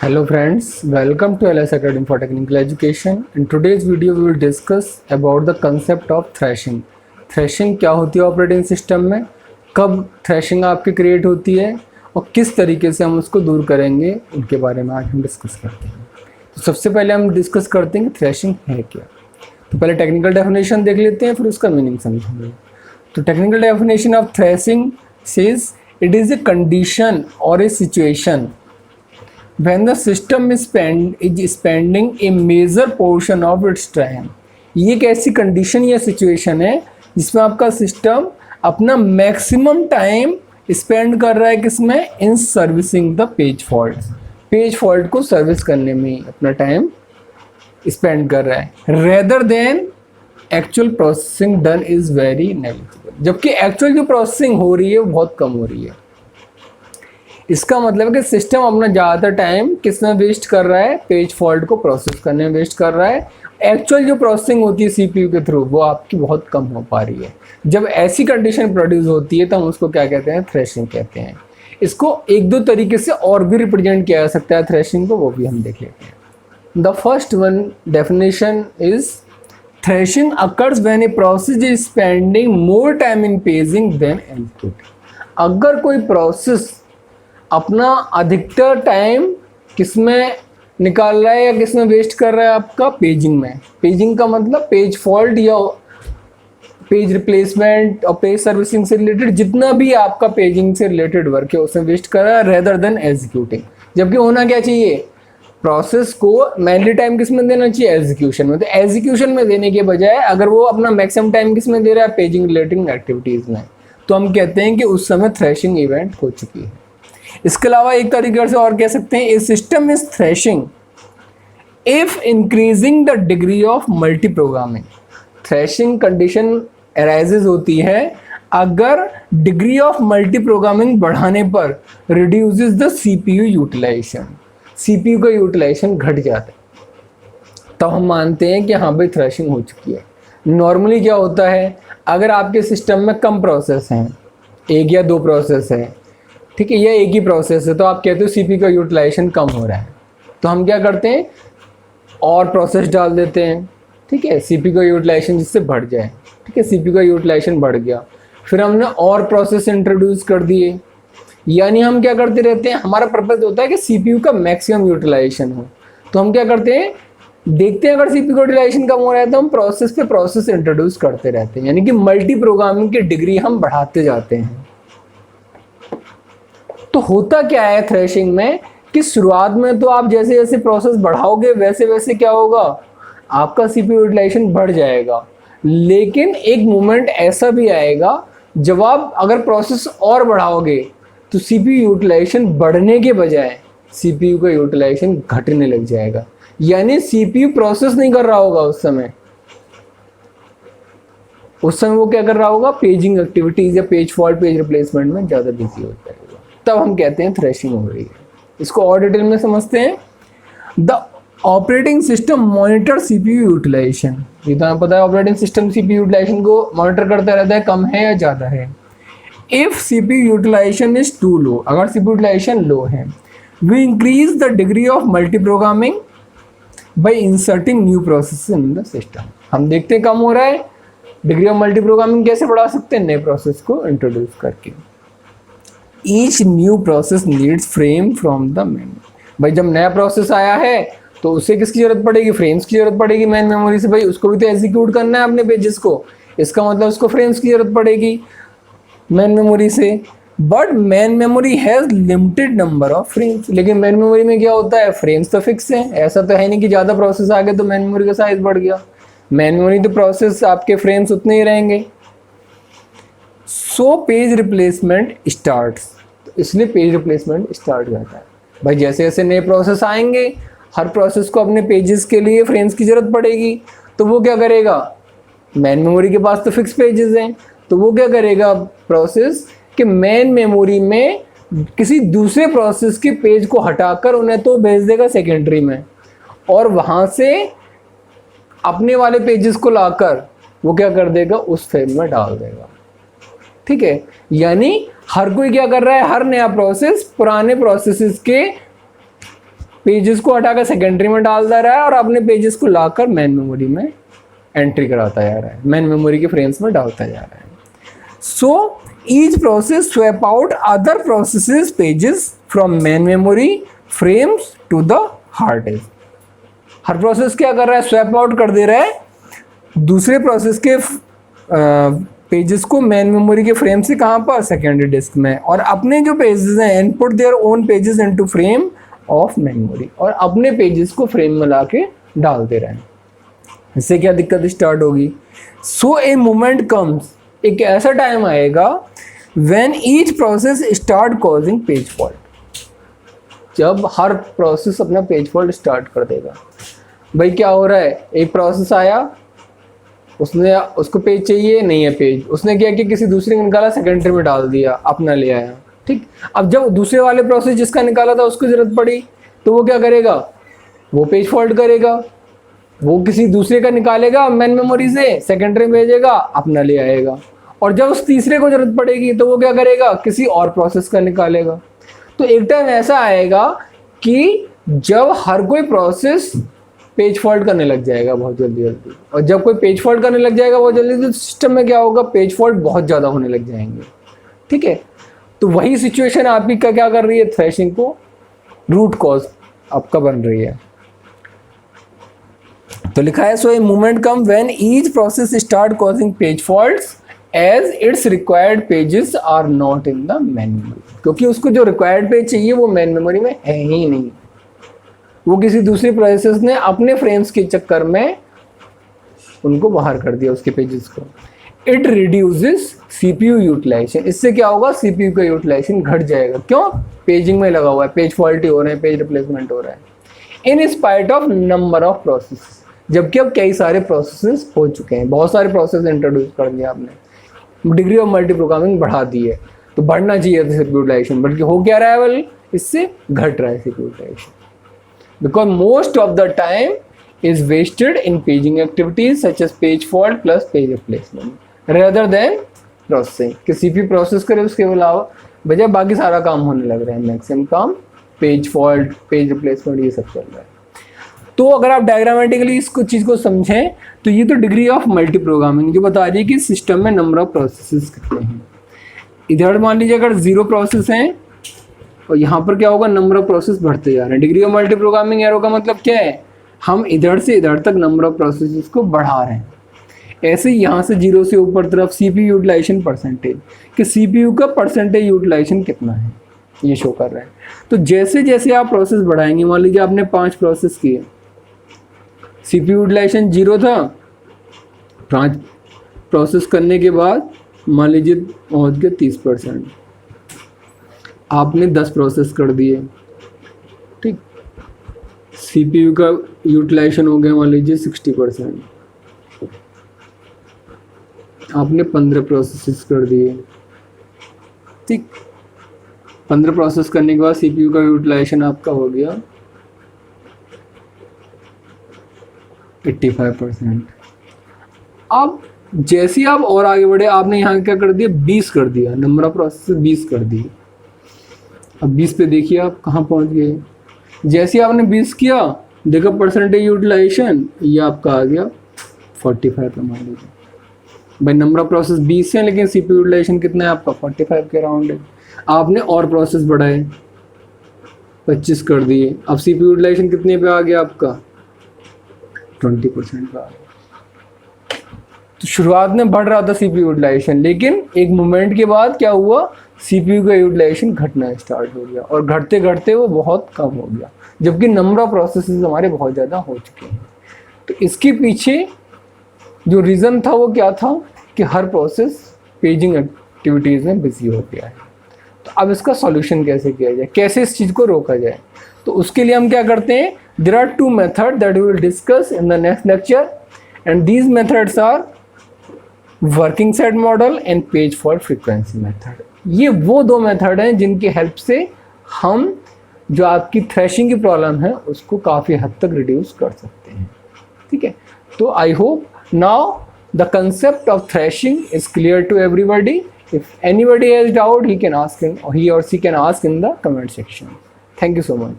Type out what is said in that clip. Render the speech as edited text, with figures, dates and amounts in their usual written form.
Hello friends, welcome to LS Academy for Technical Education. In today's video we will discuss about the concept of thrashing. Thrashing क्या होती है operating system में, कब thrashing आपकी create होती है और किस तरीके से हम उसको दूर करेंगे, उनके बारे में आज हम डिस्कस करते हैं। तो सबसे पहले हम डिस्कस करते हैं कि thrashing है क्या। तो पहले टेक्निकल डेफिनेशन देख लेते हैं, फिर उसका मीनिंग समझेंगे। तो technical definition of thrashing says it is a condition or a situation when the system is spending a major portion of its time। ये एक ऐसी कंडीशन या सिचुएशन है जिसमें आपका सिस्टम अपना मैक्सिमम टाइम स्पेंड कर रहा है किसमें, इन सर्विसिंग द पेज फॉल्ट को सर्विस करने में अपना टाइम स्पेंड कर रहा है, rather than actual processing done is very negligible. जबकि एक्चुअल जो प्रोसेसिंग हो रही है वो बहुत कम हो रही है। इसका मतलब है कि सिस्टम अपना ज़्यादातर टाइम किस में वेस्ट कर रहा है, पेज फॉल्ट को प्रोसेस करने में वेस्ट कर रहा है। एक्चुअल जो प्रोसेसिंग होती है सीपीयू के थ्रू वो आपकी बहुत कम हो पा रही है। जब ऐसी कंडीशन प्रोड्यूस होती है तो हम उसको क्या कहते हैं, थ्रेशिंग कहते हैं। इसको एक दो तरीके से और भी रिप्रेजेंट किया जा सकता है थ्रेशिंग को, वो भी हम देख लेते हैं। The first one definition is thrashing occurs when a process is spending more time in paging than executing. अगर कोई प्रोसेस अपना अधिकतर टाइम किसमें निकाल रहा है या किसमें वेस्ट कर रहा है, आपका पेजिंग में। पेजिंग का मतलब पेज फॉल्ट या पेज रिप्लेसमेंट और पेज सर्विसिंग से रिलेटेड जितना भी आपका पेजिंग से रिलेटेड वर्क है उसमें वेस्ट कर रहा है, रेदर देन एग्जीक्यूटिंग। जबकि होना क्या चाहिए, प्रोसेस को मेनली टाइम किस में देना चाहिए, एग्जीक्यूशन में। तो एग्जीक्यूशन में देने के बजाय अगर वो अपना मैक्सिमम टाइम किस में दे रहा है, पेजिंग रिलेटिंग एक्टिविटीज़ में, तो हम कहते हैं कि उस समय थ्रेशिंग इवेंट हो चुकी है। इसके अलावा एक तरीके से और कह सकते हैं, a system is thrashing if increasing the degree of multi programming. Thrashing condition arises होती है अगर डिग्री ऑफ मल्टी प्रोग्रामिंग बढ़ाने पर reduces the CPU utilization, CPU का यूटिलाइजेशन घट जाता है, तो हम मानते हैं कि हाँ भाई थ्रेशिंग हो चुकी है। नॉर्मली क्या होता है, अगर आपके सिस्टम में कम प्रोसेस हैं, एक या दो प्रोसेस है, ठीक है, यह एक ही प्रोसेस है, तो आप कहते हो सीपीयू का यूटिलाइजेशन कम हो रहा है, तो हम क्या करते हैं, और प्रोसेस डाल देते हैं, ठीक है, सीपीयू का यूटिलाइजेशन जिससे बढ़ जाए। ठीक है, सीपीयू का यूटिलाइजेशन बढ़ गया, फिर हमने और प्रोसेस इंट्रोड्यूस कर दिए। यानी हम क्या करते रहते हैं, हमारा पर्पस होता है कि सीपीयू का मैक्सिमम यूटिलाइजेशन हो, तो हम क्या करते हैं, देखते हैं अगर सीपीयू का यूटिलाइजेशन कम हो रहा है तो हम प्रोसेस पे प्रोसेस इंट्रोड्यूस करते रहते हैं, यानी कि मल्टी प्रोग्रामिंग की डिग्री हम बढ़ाते जाते हैं। तो होता क्या है थ्रेशिंग में कि शुरुआत में तो आप जैसे जैसे प्रोसेस बढ़ाओगे वैसे वैसे क्या होगा, आपका सीपीयू यूटिलाइजेशन बढ़ जाएगा। लेकिन एक मोमेंट ऐसा भी आएगा जब आप अगर प्रोसेस और बढ़ाओगे तो सीपीयू यूटिलाइजेशन बढ़ने के बजाय सीपीयू का यूटिलाइजेशन घटने लग जाएगा। यानी सीपीयू प्रोसेस नहीं कर रहा होगा उस समय वो क्या कर रहा होगा, पेजिंग एक्टिविटीज या पेज फॉल्ट, पेज रिप्लेसमेंट में ज़्यादा बिजी हो जाएगा। तब हम कहते हैं थ्रेशिंग हो रही है। इसको और डिटेल में समझते हैं। The operating system monitor CPU utilization. ये तो हमें पता है ऑपरेटिंग सिस्टम सीपीयू यूटिलाइजेशन को मॉनिटर करता रहता है, कम है या ज़्यादा है। If CPU utilization is too low, अगर सीपीयू यूटिलाइजेशन लो है, we increase the degree of multi programming by inserting new process in the system. हम देखते हैं कम हो रहा है, डिग्री ऑफ मल्टी प्रोग्रामिंग कैसे बढ़ा सकते हैं, नए प्रोसेस को इंट्रोड्यूस करके। Each new process needs frame from the memory. भाई जब नया प्रोसेस आया है तो उसे किसकी जरूरत पड़ेगी, फ्रेम्स की जरूरत पड़ेगी मेन मेमोरी से। भाई उसको भी तो एग्जीक्यूट करना है अपने पेजेस को, इसका मतलब उसको फ्रेम्स की जरूरत पड़ेगी मेन मेमोरी से। But main memory has limited number of frames. लेकिन मेन मेमोरी में क्या होता है, फ्रेम्स तो फिक्स हैं। ऐसा तो है नहीं कि ज़्यादा प्रोसेस आ गए तो मेन मेमोरी का साइज बढ़ गया। मेन मेमोरी तो प्रोसेस आपके फ्रेम्स उतने ही रहेंगे। सो पेज रिप्लेसमेंट स्टार्ट्स, तो इसलिए पेज रिप्लेसमेंट स्टार्ट जाता है। भाई जैसे जैसे नए प्रोसेस आएंगे, हर प्रोसेस को अपने पेजेस के लिए फ्रेम्स की ज़रूरत पड़ेगी, तो वो क्या करेगा, मेन मेमोरी के पास तो फिक्स पेजेस हैं, तो वो क्या करेगा प्रोसेस कि मेन मेमोरी में किसी दूसरे प्रोसेस के पेज को हटाकर उन्हें तो भेज देगा सेकेंडरी में, और वहाँ से अपने वाले पेजेस को लाकर वो क्या कर देगा, उस फ्रेम में डाल देगा। ठीक है, यानी हर कोई क्या कर रहा है, हर नया प्रोसेस पुराने प्रोसेसेस के पेजेस को हटाकर सेकेंडरी में डालता रहा है और अपने पेजेस को लाकर मेन मेमोरी में एंट्री कराता जा रहा है, मेन मेमोरी के फ्रेम्स में डालता जा रहा है. So each process swap out other processes pages from main memory frames to the hard disk. हर प्रोसेस क्या कर रहा है, स्वैप आउट कर दे रहा है दूसरे प्रोसेस के पेजेस को मेन मेमोरी के फ्रेम से, कहाँ पर, सेकेंडरी डिस्क में, और अपने जो पेजेस हैं input their own pages into frame of memory, और अपने पेजेस को फ्रेम में ला के डालते रहें. इससे क्या दिक्कत स्टार्ट होगी. सो ए मोमेंट कम्स, एक ऐसा टाइम आएगा when each process start causing page fault, जब हर प्रोसेस अपना पेज फॉल्ट स्टार्ट कर देगा. भाई क्या हो रहा है, एक प्रोसेस आया, उसने उसको पेज चाहिए नहीं है पेज, उसने क्या किया, किसी दूसरे का निकाला सेकेंडरी में डाल दिया, अपना ले आया. ठीक, अब जब दूसरे वाले प्रोसेस जिसका निकाला था उसको जरूरत पड़ी तो वो क्या करेगा, वो पेज फॉल्ट करेगा, वो किसी दूसरे का निकालेगा मेन मेमोरी से, सेकेंडरी में भेजेगा, अपना ले आएगा. और जब उस तीसरे को जरूरत पड़ेगी तो वो क्या करेगा, किसी और प्रोसेस का निकालेगा. तो एक टाइम ऐसा आएगा कि जब हर कोई प्रोसेस पेज फॉल्ट करने लग जाएगा बहुत जल्दी, और जब कोई पेज फॉल्ट करने लग जाएगा बहुत जल्दी तो सिस्टम में क्या होगा, पेज फॉल्ट बहुत ज़्यादा होने लग जाएंगे. ठीक है, तो वही सिचुएशन आपकी का क्या कर रही है, थ्रैशिंग को रूट कॉज आपका बन रही है. तो लिखा है, so a moment come when each process start causing page faults as its required pages are not in the main memory, क्योंकि उसको जो रिक्वायर्ड पेज चाहिए वो मेन मेमोरी में है ही नहीं, वो किसी दूसरी प्रोसेस ने अपने फ्रेम्स के चक्कर में उनको बाहर कर दिया उसके पेजेस को. इट रिड्यूसेस सीपीयू यूटिलाइजेशन, इससे क्या होगा, सीपीयू का यूटिलाइजेशन घट जाएगा. क्यों, पेजिंग में लगा हुआ है, पेज फॉल्टी हो रहे हैं, पेज रिप्लेसमेंट हो रहा है. In spite of number of process, जबकि अब कई सारे प्रोसेसेस हो चुके हैं, बहुत सारे प्रोसेस इंट्रोड्यूस कर दिया आपने, डिग्री ऑफ मल्टी प्रोग्रामिंग बढ़ा दी है, तो बढ़ना चाहिए था सीपीयू यूटिलाइजेशन, बल्कि हो क्या रहा है, बल इससे घट रहा है CPU utilisation. Because most of the time is wasted in paging activities such as page fault plus page replacement rather than processing. कि CPU प्रोसेस करे उसके अलावा बजाय बाकी सारा काम होने लग रहा है, मैक्सिमम काम पेज फॉल्ट, पेज रिप्लेसमेंट, ये सब चल रहा है. तो अगर आप डायग्रामेटिकली इसको चीज़ को समझें तो ये तो डिग्री ऑफ मल्टी प्रोग्रामिंग जो बता रही है कि सिस्टम में नंबर ऑफ प्रोसेसेस कितने हैं. इधर मान लीजिए अगर 0 प्रोसेस हैं और यहाँ पर क्या होगा, नंबर ऑफ प्रोसेस बढ़ते जा रहे हैं. Degree of multi programming arrow का मतलब क्या है, हम इधर से इधर तक नंबर ऑफ प्रोसेसेस को बढ़ा रहे हैं. ऐसे ही यहाँ से 0 से ऊपर तरफ सीपीयू यूटिलाइजेशन परसेंटेज, कि सीपीयू का परसेंटेज यूटिलाइजेशन कितना है ये शो कर रहा है. तो जैसे जैसे आप प्रोसेस बढ़ाएंगे, मान लीजिए आपने 5 प्रोसेस किए, सीपीयू यूटिलाइजेशन 0 था, 5 प्रोसेस करने के बाद मान लीजिए पहुँच गए 30%, आपने 10 प्रोसेस कर दिए. ठीक, सीपीयू का यूटिलाइजेशन हो गया मान लीजिए 60%, आपने 15 प्रोसेस कर दिए. ठीक, 15 प्रोसेस करने के बाद सीपीयू का यूटिलाइजेशन आपका हो गया 85%. अब जैसे ही आप और आगे बढ़े, आपने यहाँ क्या कर दिया, 20 कर दिया, नंबर ऑफ प्रोसेस 20 कर दिए. अब 20 पे देखिए आप कहाँ पहुँच गए. जैसे आपने 20 किया, देखो परसेंटेज यूटिलाइजेशन ये आपका आ गया 45 पे, मान लीजिए. भाई नंबर ऑफ प्रोसेस 20 है लेकिन सीपीयू यूटिलाइजेशन कितना है आपका, 45 के अराउंड है. आपने और प्रोसेस बढ़ाए, 25 कर दिए, अब सीपीयू यूटिलाइजेशन कितने पे आ गया आपका, 20% पे आ गया. तो शुरुआत में बढ़ रहा था सीपीयू यूटिलाइजेशन, लेकिन एक मोमेंट के बाद क्या हुआ, सीपीयू का यूटिलाइजेशन घटना स्टार्ट हो गया, और घटते घटते वो बहुत कम हो गया, जबकि नंबर ऑफ प्रोसेसेस हमारे बहुत ज़्यादा हो चुके हैं. तो इसके पीछे जो रीज़न था वो क्या था कि हर प्रोसेस पेजिंग एक्टिविटीज़ में बिजी हो गया है. तो अब इसका सॉल्यूशन कैसे किया जाए, कैसे इस चीज़ को रोका जाए, तो उसके लिए हम क्या करते हैं, there are 2 method that we will discuss in the next lecture, and these methods are working set model and page fault frequency method. ये वो 2 मेथड हैं जिनकी हेल्प से हम जो आपकी थ्रैशिंग की प्रॉब्लम है उसको काफ़ी हद तक रिड्यूस कर सकते हैं. ठीक है, तो I hope now the concept of thrashing is clear to everybody. If anybody has doubt, he or she can ask in the comment section. Thank you so much.